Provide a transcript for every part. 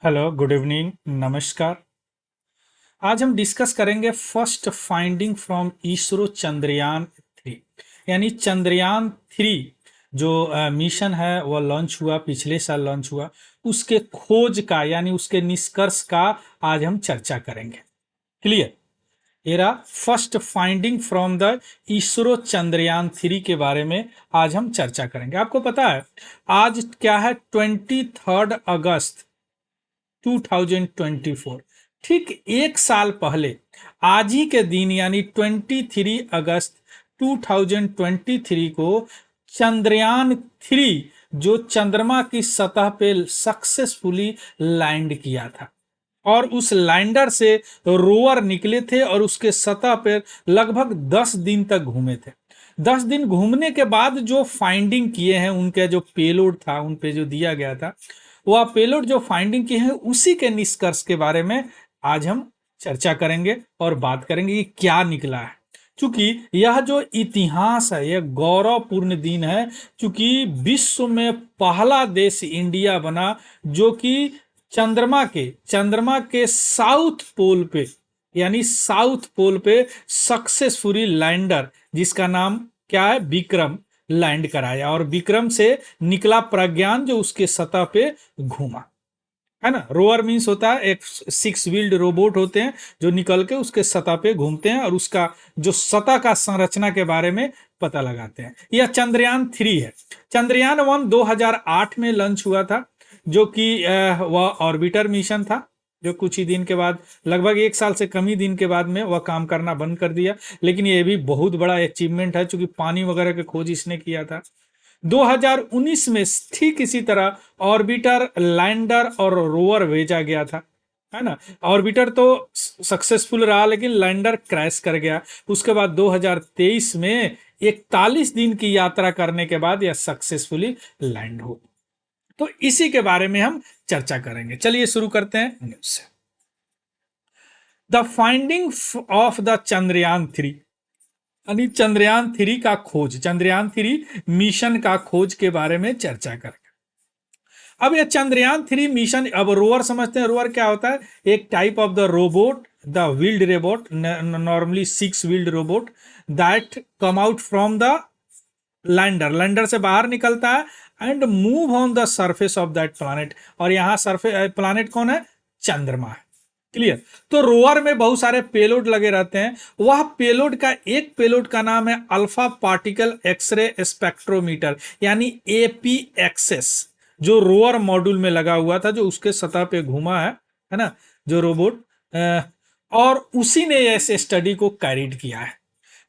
Hello, good evening, नमस्कार। आज हम डिस्कस करेंगे first finding from ISRO Chandrayaan three. यानी चंद्रयान थ्री जो मिशन है वह लॉन्च हुआ, पिछले साल लॉन्च हुआ। उसके खोज का यानी उसके निष्कर्ष का आज हम चर्चा करेंगे। Clear? Era first finding from the ISRO Chandrayaan three के बारे में आज हम चर्चा करेंगे। आपको पता है आज क्या है? 23 अगस्त 2024। ठीक एक साल पहले आज ही के दिन यानी 23 अगस्त 2023 को चंद्रयान थ्री जो चंद्रमा की सतह पे सक्सेसफुली लैंड किया था। और उस लैंडर से रोवर निकले थे और उसके सतह पर लगभग 10 दिन तक घूमे थे। 10 दिन घूमने के बाद जो फाइंडिंग किए हैं, उनका जो पेलोड था उन पे जो दिया गया था, वह पेलोड जो फाइंडिंग किए हैं उसी के निष्कर्ष के बारे में आज हम चर्चा करेंगे और बात करेंगे कि क्या निकला है। क्योंकि यह जो इतिहास है यह गौरवपूर्ण दिन है। क्योंकि विश्व में पहला देश इंडिया बना जो कि चंद्रमा के साउथ पोल पे यानी साउथ पोल पे सक्सेसफुली लैंडर, जिसका नाम क्या है, विक्रम, लैंड कराया। और विक्रम से निकला प्रज्ञान जो उसके सतह पे घूमा, है ना। रोवर मीन्स होता है एक 6 व्हील्ड रोबोट होते हैं जो निकल के उसके सतह पे घूमते हैं और उसका जो सतह का संरचना के बारे में पता लगाते हैं। यह चंद्रयान थ्री है। चंद्रयान वन 2008 में लॉन्च हुआ था, जो कि वह ऑर्बिटर मिशन था, जो कुछ ही दिन के बाद, लगभग एक साल से कम ही दिन के बाद में वह काम करना बंद कर दिया। लेकिन ये भी बहुत बड़ा अचीवमेंट है, क्योंकि पानी वगैरह की खोज इसने किया था। 2019 में ठीक इसी तरह ऑर्बिटर, लैंडर और रोवर भेजा गया था, है ना। ऑर्बिटर तो सक्सेसफुल रहा लेकिन लैंडर क्रैश कर गया। उसके बाद 2023 में 41 दिन की यात्रा करने के बाद यह सक्सेसफुली लैंड हो। तो इसी के बारे में हम चर्चा करेंगे। चलिए शुरू करते हैं न्यूज से। The finding of the Chandrayaan three, यानी चंद्रयान थ्री का खोज, चंद्रयान थ्री मिशन का खोज के बारे में चर्चा करेंगे। अब यह चंद्रयान थ्री मिशन, अब रोवर समझते हैं। रोवर क्या होता है? एक type of the robot, the wheeled robot, normally 6 wheeled robot that come out from the lander, lander से बाहर निकलता है and move on the surface of that planet. और यहाँ सरफेस प्लानेट कौन है? चंद्रमा है। क्लियर? तो रोवर में बहुत सारे पेलोड लगे रहते हैं। वह पेलोड का एक पेलोड का नाम है अल्फा पार्टिकल एक्सरे स्पेक्ट्रोमीटर, यानी एपीएक्सएस, जो रोवर मॉड्यूल में लगा हुआ था, जो उसके सतह पे घूमा है ना, जो रोबोट। और उसी ने ऐसे स्टडी को कैरिड किया है।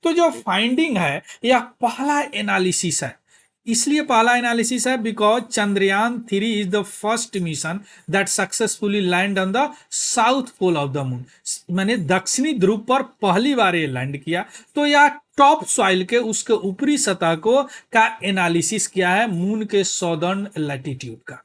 तो जो फाइंडिंग है यह पहला एनालिसिस है। इसलिए पहला एनालिसिस है because Chandrayaan three is the first mission that successfully land on the south pole of the moon. मैंने दक्षिणी ध्रुव पर पहली बार ये लैंड किया। तो यह टॉप सॉइल के उसके ऊपरी सतह को का एनालिसिस किया है, मून के सॉदर्न लैटिट्यूड का।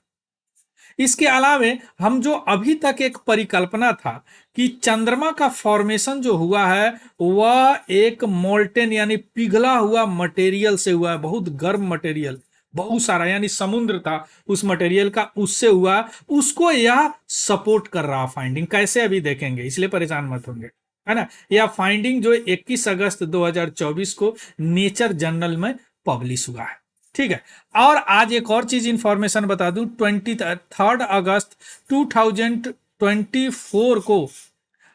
इसके अलावे हम जो अभी तक एक परिकल्पना था कि चंद्रमा का फॉर्मेशन जो हुआ है वह एक मोल्टेन यानी पिघला हुआ मटेरियल से हुआ है, बहुत गर्म मटेरियल, बहुत सारा, यानी समुद्र था उस मटेरियल का, उससे हुआ। उसको यह सपोर्ट कर रहा फाइंडिंग। कैसे अभी देखेंगे, इसलिए परेशान मत होंगे, है ना। यह फाइंडिंग जो 21 अगस्त 2024 को नेचर जर्नल में पब्लिश हुआ है। ठीक है। और आज एक और चीज इंफॉर्मेशन बता दूं, 23 अगस्त 2024 को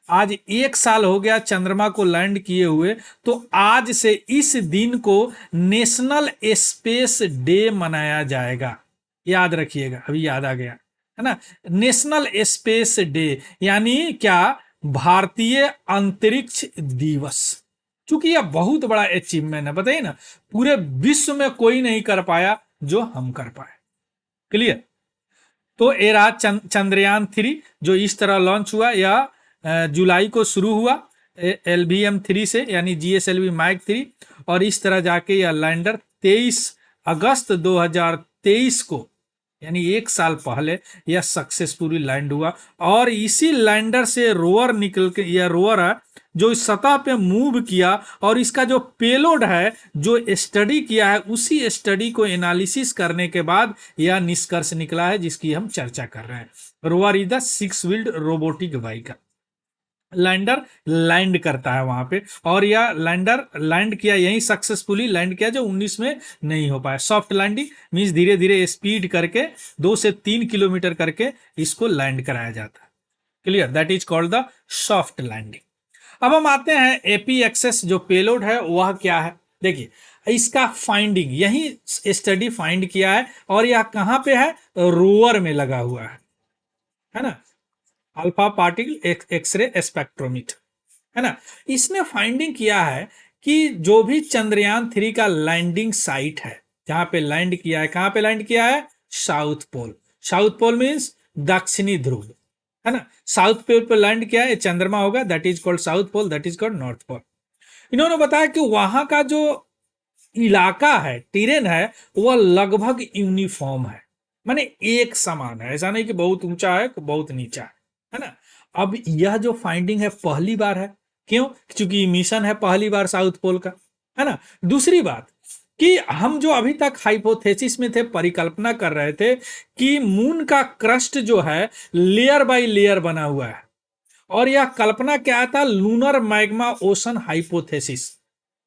आज एक साल हो गया चंद्रमा को लैंड किए हुए। तो आज से इस दिन को नेशनल स्पेस डे मनाया जाएगा। याद रखिएगा, अभी याद आ गया, है ना। नेशनल स्पेस डे यानी क्या? भारतीय अंतरिक्ष दिवस। क्योंकि यह बहुत बड़ा अचीवमेंट है, बताइए ना, पूरे विश्व में कोई नहीं कर पाया जो हम कर पाए। क्लियर? तो ये रहा चंद्रयान थ्री जो इस तरह लॉन्च हुआ। यह जुलाई को शुरू हुआ LVM 3 से, यानी GSLV माइक 3, और इस तरह जाके यह लैंडर 23 अगस्त 2023 को, यानी एक साल पहले, यह सक्सेसफुली लैंड हुआ। और इसी लैंडर से रोवर निकल के, यह रोवर है जो इस सतह पे मूव किया और इसका जो पेलोड है जो स्टडी किया है, उसी स्टडी को एनालिसिस करने के बाद यह निष्कर्ष निकला है जिसकी हम चर्चा कर रहे हैं। Rover is the 6 wheeled robotic vehicle. Lander land करता है वहां पे, और यह लैंडर लैंड किया, यही सक्सेसफुली लैंड किया जो 19 में नहीं हो पाया। सॉफ्ट लैंडिंग मीन्स धीरे धीरे स्पीड करके 2 से 3 किलोमीटर करके इसको लैंड कराया जाता है। Clear, that is called the soft landing. अब हम आते हैं एपीएक्सएस जो पेलोड है वह क्या है। देखिए इसका फाइंडिंग, यही स्टडी फाइंड किया है, और यह कहां पे है, रोवर में लगा हुआ है ना, अल्फा पार्टिकल एक्सरे स्पेक्ट्रोमीटर, है ना। इसने फाइंडिंग किया है कि जो भी चंद्रयान 3 का लैंडिंग साइट है, जहां पे लैंड किया है, कहां पे लैंड किया है, south pole. South pole means दक्षिणी ध्रुव, है ना। साउथ पोल पर लैंड किया है, चंद्रमा होगा, that is called south pole, that is called north pole. इन्होंने बताया कि वहां का जो इलाका है, टेरेन है, वह लगभग यूनिफॉर्म है, माने एक समान है, ऐसा नहीं कि बहुत ऊंचा है बहुत नीचा है ना। अब यह जो फाइंडिंग है पहली बार है, क्यों, क्योंकि मिशन है पहली बार साउथ पोल का, है ना। दूसरी बात कि हम जो अभी तक हाइपोथेसिस में थे, परिकल्पना कर रहे थे कि मून का क्रस्ट जो है लेयर बाय लेयर बना हुआ है, और यह कल्पना क्या था, लूनर मैग्मा ओशन हाइपोथेसिस,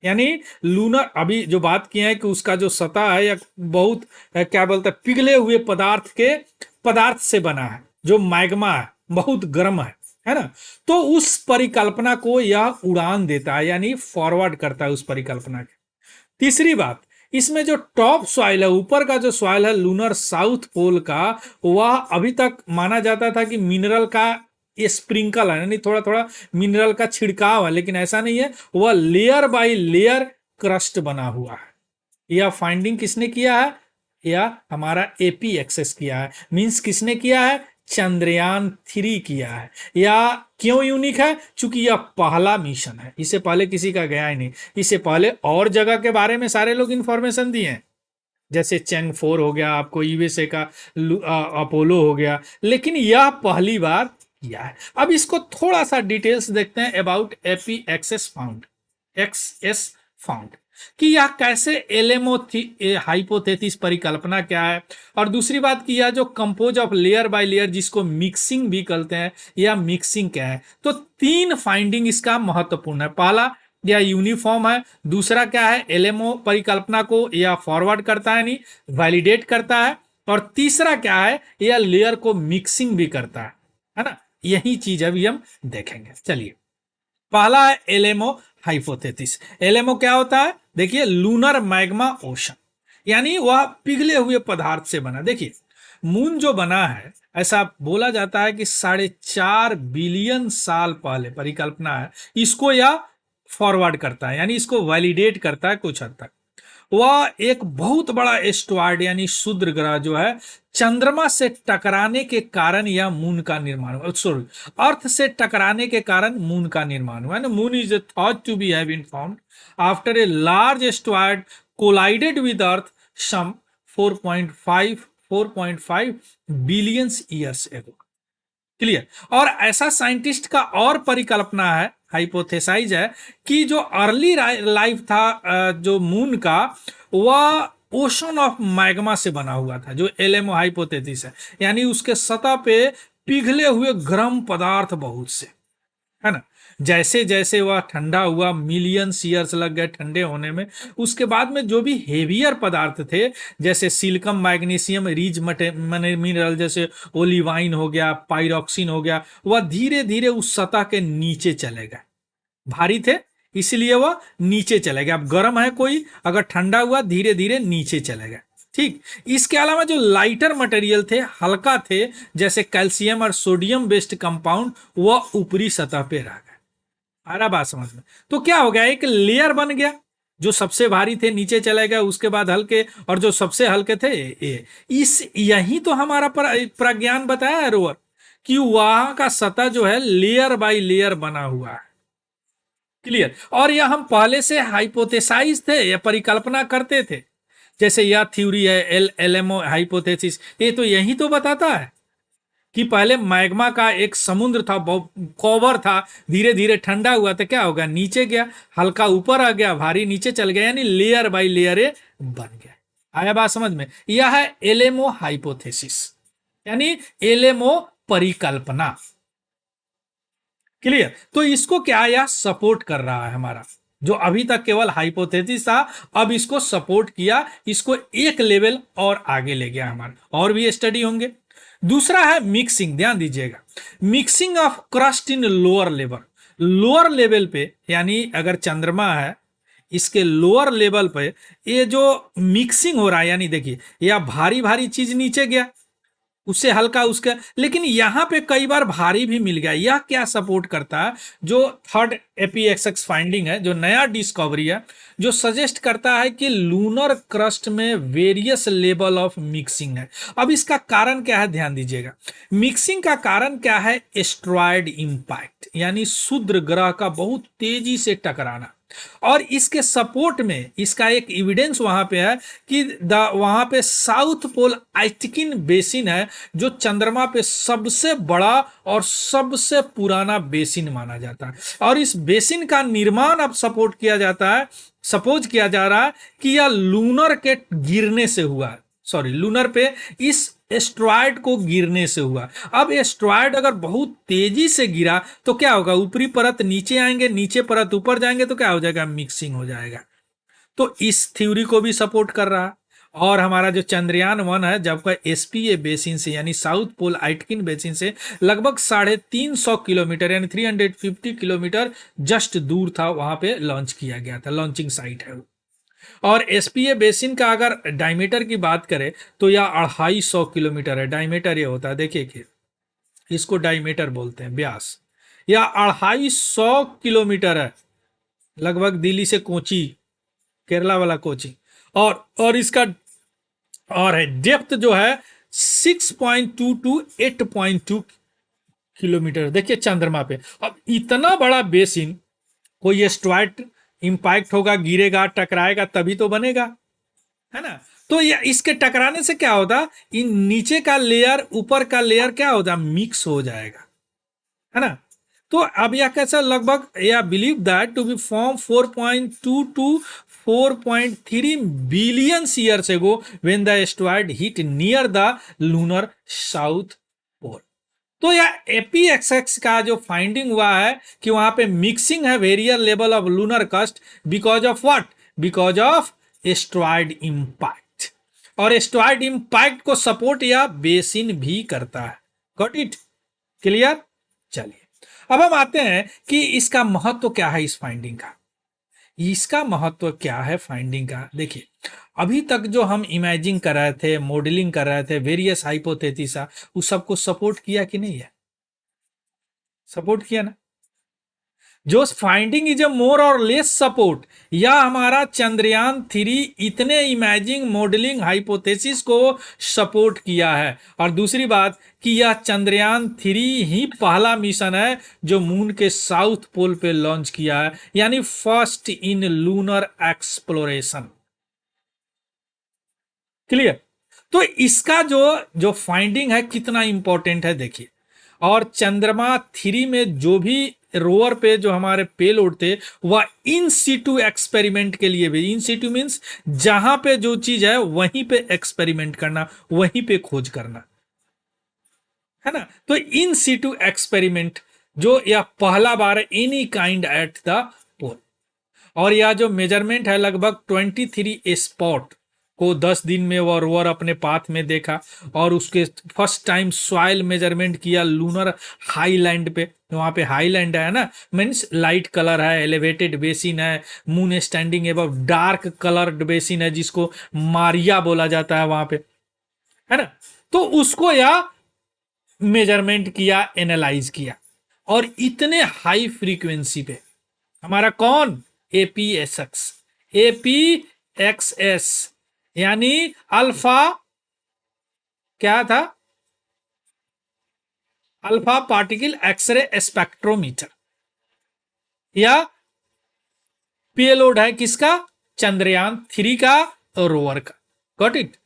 यानी लूनर, अभी जो बात किए हैं कि उसका जो सतह है या बहुत क्या बोलते हैं, पिघले हुए पदार्थ से बना है, जो मैग्मा है बहुत गर्म है ना। तो उस परिकल्पना को यह उड़ान देता है, यानी फॉरवर्ड करता है उस परिकल्पना के। तीसरी बात, इसमें जो टॉप सॉइल है, ऊपर का जो सॉइल है लूनर साउथ पोल का, वह अभी तक माना जाता था कि मिनरल का ये स्प्रिंकल है, यानी थोड़ा थोड़ा मिनरल का छिड़काव है, लेकिन ऐसा नहीं है, वह लेयर बाय लेयर क्रस्ट बना हुआ है। यह फाइंडिंग किसने किया है, यह हमारा एपी एक्सेस किया है, मींस किसने किया है, चंद्रयान 3 किया है। या क्यों यूनिक है, क्योंकि यह पहला मिशन है, इससे पहले किसी का गया ही नहीं। इससे पहले और जगह के बारे में सारे लोग इंफॉर्मेशन दिए हैं, जैसे चैंग 4 हो गया, आपको यूएसए का अपोलो हो गया, लेकिन यह पहली बार किया है। अब इसको थोड़ा सा डिटेल्स देखते हैं about APXS found, XS found, कि यह कैसे एलएमओ हाइपोथेसिस परिकल्पना क्या है, और दूसरी बात कि यह जो compose of layer by layer जिसको मिक्सिंग भी कहते हैं, यह मिक्सिंग क्या है। तो 3 फाइंडिंग इसका महत्वपूर्ण है। पहला, यह यूनिफॉर्म है। दूसरा क्या है, एलएमओ परिकल्पना को यह फॉरवर्ड करता है, नहीं वैलिडेट करता है। और तीसरा क्या है, यह लेयर को मिक्सिंग भी करता है ना। यही चीज अभी हम देखेंगे। चलिए, पहला है एलएमओ हाइपोथेसिस। एलएमओ क्या होता है, देखिए लूनर मैग्मा ओशन, यानी वह पिघले हुए पदार्थ से बना। देखिए मून जो बना है, ऐसा बोला जाता है कि 4.5 बिलियन साल पहले, परिकल्पना है, इसको यह फॉरवर्ड करता है, यानी इसको वैलिडेट करता है कुछ हद तक। वह एक बहुत बड़ा एस्ट्रॉयड यानी क्षुद्र ग्रह जो है, चंद्रमा से टकराने के कारण यह मून का निर्माण हुआ, सॉरी अर्थ से टकराने के कारण मून का निर्माण हुआ। Moon is thought to be have been found after a large asteroid collided with earth some 4.5 billion years ago. Clear. और ऐसा साइंटिस्ट का और परिकल्पना है, हाइपोथेसाइज है, कि जो अर्ली लाइफ था जो मून का, वह ओशन ऑफ मैग्मा से बना हुआ था, जो एलएमओ हाइपोथेसिस है, यानी उसके सतह पे पिघले हुए गर्म पदार्थ बहुत से, है ना। जैसे जैसे वह ठंडा हुआ, मिलियन ईयर्स लग गए ठंडे होने में, उसके बाद में जो भी हेवियर पदार्थ थे, जैसे सिलिकम, मैग्नीशियम, रिच मिनरल जैसे ओलिवाइन हो गया, पायरोक्सिन हो गया, वह धीरे धीरे उस सतह के नीचे चले गए। भारी थे इसलिए वह नीचे चले गए। अब गर्म है कोई, अगर ठंडा हुआ धीरे धीरे नीचे चले गए। ठीक, इसके अलावा जो लाइटर मटेरियल थे, हल्का थे, जैसे कैल्शियम और सोडियम बेस्ड कंपाउंड, वह ऊपरी सतह पे रह गए। आ रहा बात समझ में। तो क्या हो गया, एक लेयर बन गया, जो सबसे भारी थे नीचे चले गए, उसके बाद हल्के, और जो सबसे हल्के थे ये। यही तो हमारा प्रज्ञान बताया है रोवर, कि वहां का सतह जो है लेयर बाय लेयर बना हुआ है। क्लियर। और यह हम पहले से हाइपोथेसाइज थे या परिकल्पना करते थे, जैसे यह थ्योरी है एलएमओ हाइपोथेसिस, ये तो यही तो बताता है कि पहले मैग्मा का एक समुद्र था, कॉवर था, धीरे धीरे ठंडा हुआ तो क्या होगा, नीचे गया, हल्का ऊपर आ गया, भारी नीचे चल गया, यानी लेयर बाय लेयर बन गया। आया बात समझ में? यह है एलेमो हाइपोथेसिस, यानी एलेमो परिकल्पना। क्लियर? तो इसको क्या यह सपोर्ट कर रहा है हमारा, जो अभी तक केवल हाइपोथेसिस था, अब इसको सपोर्ट किया, इसको एक लेवल और आगे ले गया हमारा, और भी स्टडी होंगे। दूसरा है मिक्सिंग, ध्यान दीजिएगा, mixing of crust in lower level. Lower level पे, यानी अगर चंद्रमा है, इसके लोअर लेवल पे ये जो मिक्सिंग हो रहा है, यानी देखिए यह भारी भारी चीज नीचे गया, उससे हल्का उसका, लेकिन यहां पे कई बार भारी भी मिल गया। यह क्या सपोर्ट करता है, जो थर्ड एपीएक्सएक्स फाइंडिंग है, जो नया डिस्कवरी है, जो सजेस्ट करता है कि लूनर क्रस्ट में वेरियस लेवल ऑफ मिक्सिंग है। अब इसका कारण क्या है, ध्यान दीजिएगा, मिक्सिंग का कारण क्या है, एस्ट्रॉयड इंपैक्ट, यानी क्षुद्र ग्रह का बहुत तेजी से टकराना। और इसके सपोर्ट में इसका एक एविडेंस वहां पे है कि वहां पे साउथ पोल आइटकिन बेसिन है, जो चंद्रमा पे सबसे बड़ा और सबसे पुराना बेसिन माना जाता है। और इस बेसिन का निर्माण अब सपोर्ट किया जाता है, सपोज किया जा रहा है कि यह लूनर के गिरने से हुआ है, सॉरी लूनर पे इस एस्ट्रॉयड को गिरने से हुआ। अब एस्ट्रॉयड अगर बहुत तेजी से गिरा तो क्या होगा, ऊपरी परत नीचे आएंगे, नीचे परत ऊपर जाएंगे, तो क्या हो जाएगा, मिक्सिंग हो जाएगा। तो इस थ्योरी को भी सपोर्ट कर रहा है। और हमारा जो चंद्रयान 1 है, जबकि एसपीए बेसिन से, यानी साउथ पोल आइटकिन बेसिन से लगभग 350 किलोमीटर, यानी 350 किलोमीटर जस्ट दूर था, वहां पे लॉन्च किया गया था, लॉन्चिंग साइट है वो। और एसपीए बेसिन का अगर डायमीटर की बात करें तो यह 250 किलोमीटर है। डायमीटर ये होता है, देखिए कि इसको डायमीटर बोलते हैं, व्यास। यह 250 किलोमीटर है, लगभग दिल्ली से कोची, केरला वाला कोची। और इसका और है डेप्थ जो है 6.2 टू 8.2 किलोमीटर, देखिए चंद्रमा पे। अब इतना बड़ा बेसिन, कोई एस्ट्रॉयड इंपैक्ट होगा, गिरेगा, टकराएगा, तभी तो बनेगा, है ना? तो ये इसके टकराने से क्या होता, इन नीचे का लेयर ऊपर का लेयर क्या होता, मिक्स हो जाएगा, है ना? तो अब यह कैसा, लगभग या believe that to be form 4.2 to 4.3 billion years ago when the asteroid hit near the lunar south pole. तो यह एपीएक्सएक्स का जो फाइंडिंग हुआ है कि वहां पे मिक्सिंग है, वेरियर लेवल ऑफ लूनर कस्ट, because of what, because of asteroid impact. और एस्ट्रॉयड इंपैक्ट को सपोर्ट या बेसिन भी करता है। Got it? क्लियर? चलिए अब हम आते हैं कि इसका महत्व क्या है, इस फाइंडिंग का। इसका महत्व क्या है फाइंडिंग का, देखिए अभी तक जो हम इमेजिंग कर रहे थे, मॉडलिंग कर रहे थे, वेरियस हाइपोथेसिस, उस सबको सपोर्ट किया कि नहीं है? सपोर्ट किया ना? जो फाइंडिंग इज ए मोर और लेस सपोर्ट, या हमारा चंद्रयान 3 इतने इमेजिंग मॉडलिंग हाइपोथेसिस को सपोर्ट किया है। और दूसरी बात कि यह चंद्रयान 3 ही पहला मिशन है जो मून के साउथ पोल पे लॉन्च किया है, यानी first in lunar exploration. Clear? तो इसका जो जो फाइंडिंग है कितना इंपॉर्टेंट है, देखिए। और चंद्रमा 3 में जो भी रोवर पे जो हमारे पेलोड थे, वह इन सीटू एक्सपेरिमेंट के लिए भी, इन सीटू मीन्स जहां पे जो चीज है वहीं पे एक्सपेरिमेंट करना, वहीं पे खोज करना, है ना? तो इन सीटू एक्सपेरिमेंट जो यह पहला बार है, एनी काइंड एट द पोल। और यह जो मेजरमेंट है, लगभग 23 स्पॉट को 10 दिन में वो रोवर अपने पाथ में देखा। और उसके फर्स्ट टाइम सॉइल मेजरमेंट किया लूनर हाईलैंड पे, वहां पे हाईलैंड है ना, मीन्स लाइट कलर है, एलिवेटेड बेसिन है, moon standing above dark coloured basin है, जिसको मारिया बोला जाता है वहां पे, है ना? तो उसको या मेजरमेंट किया, एनालाइज किया। और इतने हाई फ्रीक्वेंसी पे हमारा कौन, एपीएसएक्स, एपीएक्सएस, यानी अल्फा, क्या था, अल्फा पार्टिकल एक्सरे स्पेक्ट्रोमीटर, या पेलोड है किसका, चंद्रयान 3 का, रोवर का। Got it?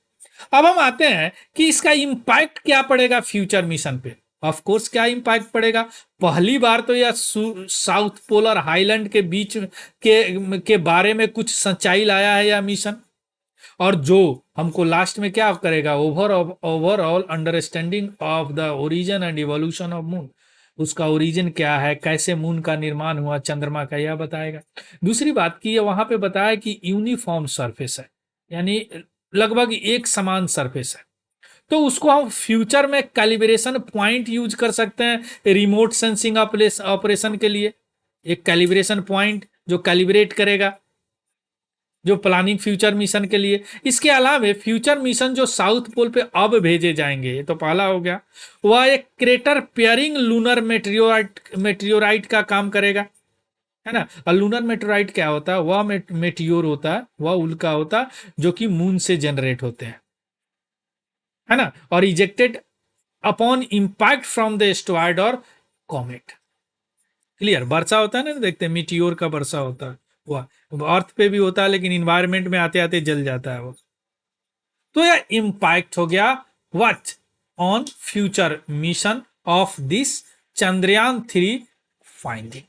अब हम आते हैं कि इसका इम्पैक्ट क्या पड़ेगा फ्यूचर मिशन पे। ऑफ कोर्स क्या इम्पैक्ट पड़ेगा, पहली बार तो यह साउथ पोल और हाईलैंड के बीच के बारे में कुछ सच्चाई लाया है यह मिशन। और जो हमको लास्ट में क्या करेगा, overall understanding of the origin and evolution of moon, उसका ओरिजिन क्या है, कैसे मून का निर्माण हुआ, चंद्रमा का, यह बताएगा। दूसरी बात की वहां पे बताया कि यूनिफॉर्म सरफेस है, यानी लगभग एक समान सरफेस है, तो उसको हम फ्यूचर में कैलिब्रेशन पॉइंट यूज कर सकते हैं रिमोट सेंसिंग ऑपरेशन के लिए। एक कैलिब्रेशन पॉइंट जो कैलिब्रेट करेगा, जो प्लानिंग फ्यूचर मिशन के लिए। इसके अलावा फ्यूचर मिशन जो साउथ पोल पे अब भेजे जाएंगे, ये तो पहला हो गया, वह एक क्रेटर पेयरिंग लूनर मेटेरियोराइट का काम करेगा, है ना। और लूनर मेटेराइट क्या होता है, वह मेटियोर होता है, वह उल्का होता है जो कि मून से जनरेट होते हैं, है ना, और ejected upon impact from the asteroid और कॉमेट। क्लियर, वर्षा होता है ना, देखते हैं मीटियोर का वर्षा होता है, वह अर्थ पे भी होता है लेकिन इन्वायरमेंट में आते आते जल जाता है वो। तो यह इम्पैक्ट हो गया what on future mission of this Chandrayaan 3 finding.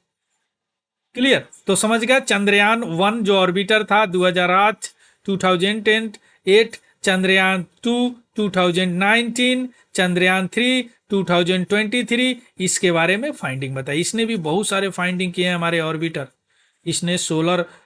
Clear, तो समझ गया। चंद्रयान 1 जो ऑर्बिटर था 2008 2008, चंद्रयान 2 2019, चंद्रयान 3 2023, इसके बारे में फाइंडिंग बताई। इसने भी बहुत सारे फाइंडिंग किए हैं हमारे ऑर्बिटर। इसने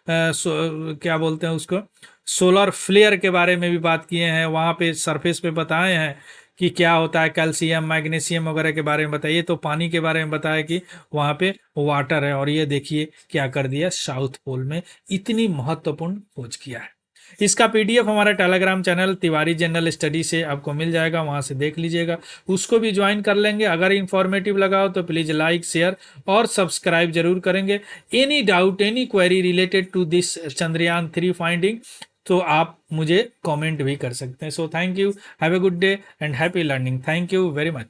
क्या बोलते हैं उसको, सोलर फ्लेयर के बारे में भी बात किए हैं, वहाँ पे सरफेस पे बताए हैं कि क्या होता है, कैल्शियम मैग्नीशियम वगैरह के बारे में बताइए। तो पानी के बारे में बताया कि वहाँ पे वाटर है, और ये देखिए क्या कर दिया, साउथ पोल में इतनी महत्वपूर्ण खोज किया है। इसका पीडीएफ हमारा Telegram channel Tiwari general study से आपको मिल जाएगा, वहां से देख लीजिएगा, उसको भी ज्वाइन कर लेंगे। अगर इंफॉर्मेटिव लगा हो तो प्लीज लाइक शेयर और सब्सक्राइब जरूर करेंगे। Any doubt any query related to this Chandrayaan 3 finding, तो आप मुझे कमेंट भी कर सकते हैं। So thank you, have a good day and happy learning. Thank you very much.